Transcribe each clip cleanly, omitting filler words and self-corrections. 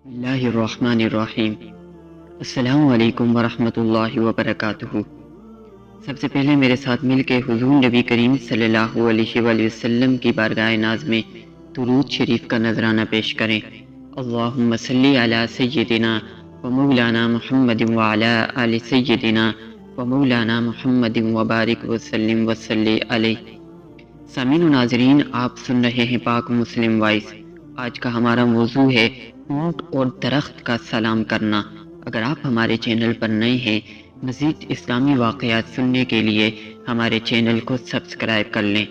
اللہ الرحمن الرحیم۔ السلام علیکم ورحمۃ اللہ وبرکاتہ۔ سب سے پہلے میرے ساتھ مل کے حضور نبی کریم صلی اللہ علیہ وآلہ وسلم کی بارگاہ ناز میں درود شریف کا نذرانہ پیش کریں۔ اللہم صلی علی سیدنا و مولانا محمد وعلی آل سیدنا و مولانا محمد وبارک وسلم وصلی علیہ۔ سامعین و ناظرین، آپ سن رہے ہیں پاک مسلم وائس۔ آج کا ہمارا موضوع ہے اونٹ اور درخت کا سلام کرنا۔ اگر آپ ہمارے چینل پر نئے ہیں، مزید اسلامی واقعات سننے کے لیے ہمارے چینل کو سبسکرائب کر لیں۔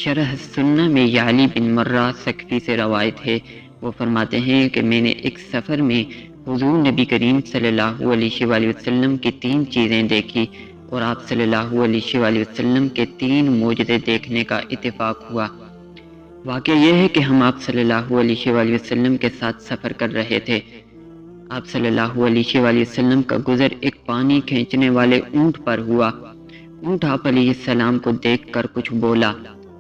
شرح سنہ میں یعلی بن مرہ ثقفی سے روایت ہے، وہ فرماتے ہیں کہ میں نے ایک سفر میں حضور نبی کریم صلی اللہ علیہ وآلہ وسلم کی 3 چیزیں دیکھی اور آپ صلی اللہ علیہ وآلہ وسلم کے 3 معجزے دیکھنے کا اتفاق ہوا۔ واقعہ یہ ہے کہ ہم آپ صلی اللہ علیہ وآلہ وسلم کے ساتھ سفر کر رہے تھے۔ آپ صلی اللہ علیہ وآلہ وسلم کا گزر ایک پانی کھینچنے والے اونٹ پر ہوا۔ اونٹ آپ علیہ السلام کو دیکھ کر کچھ بولا،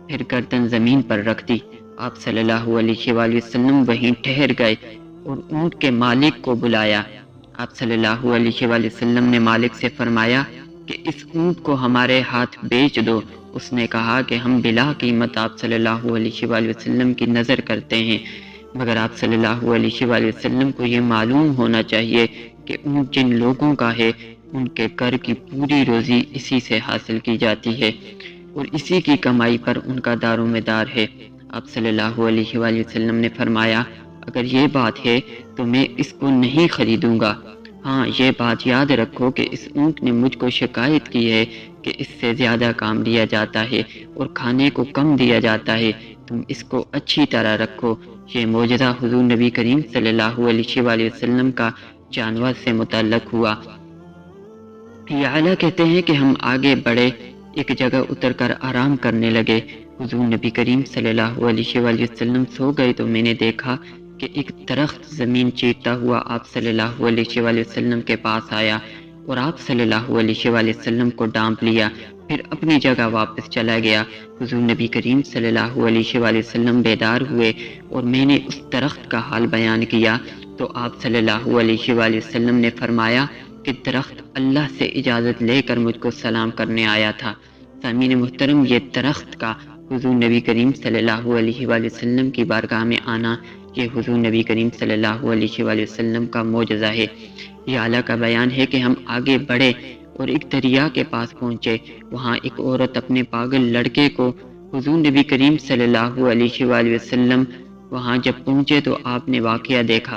پھر گردن زمین پر رکھ دی۔ آپ صلی اللہ علیہ وآلہ وسلم وہیں ٹھہر گئے اور اونٹ کے مالک کو بلایا۔ آپ صلی اللہ علیہ وآلہ وسلم نے مالک سے فرمایا کہ اس اونٹ کو ہمارے ہاتھ بیچ دو۔ اس نے کہا کہ ہم بلا قیمت آپ صلی اللہ علیہ وآلہ وسلم کی نظر کرتے ہیں، مگر آپ صلی اللہ علیہ وآلہ وسلم کو یہ معلوم ہونا چاہیے کہ اونٹ جن لوگوں کا ہے ان کے گھر کی پوری روزی اسی سے حاصل کی جاتی ہے اور اسی کی کمائی پر ان کا دار و مدار ہے۔ آپ صلی اللہ علیہ وآلہ وسلم نے فرمایا، اگر یہ بات ہے تو میں اس کو نہیں خریدوں گا۔ ہاں، یہ بات یاد رکھو کہ اس اونٹ نے مجھ کو شکایت کی ہے کہ اس سے زیادہ کام لیا جاتا ہے اور کھانے کو کم دیا جاتا ہے، تم اس کو اچھی طرح رکھو۔ یہ معجزہ حضور نبی کریم صلی اللہ علیہ وآلہ وسلم کا جانور سے متعلق ہوا۔ یعلا کہتے ہیں کہ ہم آگے بڑھے، ایک جگہ اتر کر آرام کرنے لگے۔ حضور نبی کریم صلی اللہ علیہ وآلہ وسلم سو گئے تو میں نے دیکھا کہ ایک درخت زمین چیرتا ہوا آپ صلی اللہ علیہ وآلہ وسلم کے پاس آیا اور آپ صلی اللہ علیہ وآلہ وسلم کو ڈانپ لیا، پھر اپنی جگہ واپس چلا گیا۔ حضور نبی کریم صلی اللہ علیہ وآلہ وسلم بیدار ہوئے اور میں نے اس درخت کا حال بیان کیا تو آپ صلی اللہ علیہ وآلہ وسلم نے فرمایا کہ درخت اللہ سے اجازت لے کر مجھ کو سلام کرنے آیا تھا۔ سامعین محترم، یہ درخت کا حضور نبی کریم صلی اللہ علیہ وآلہ وسلم کی بارگاہ میں آنا، یہ حضور نبی کریم صلی اللہ علیہ وآلہ وسلم کا معجزہ ہے۔ یہ اعلیٰ کا بیان ہے کہ ہم آگے بڑھے اور ایک دریا کے پاس پہنچے۔ وہاں ایک عورت اپنے پاگل لڑکے کو حضور نبی کریم صلی اللہ علیہ وآلہ وسلم وہاں جب پہنچے تو آپ نے واقعہ دیکھا۔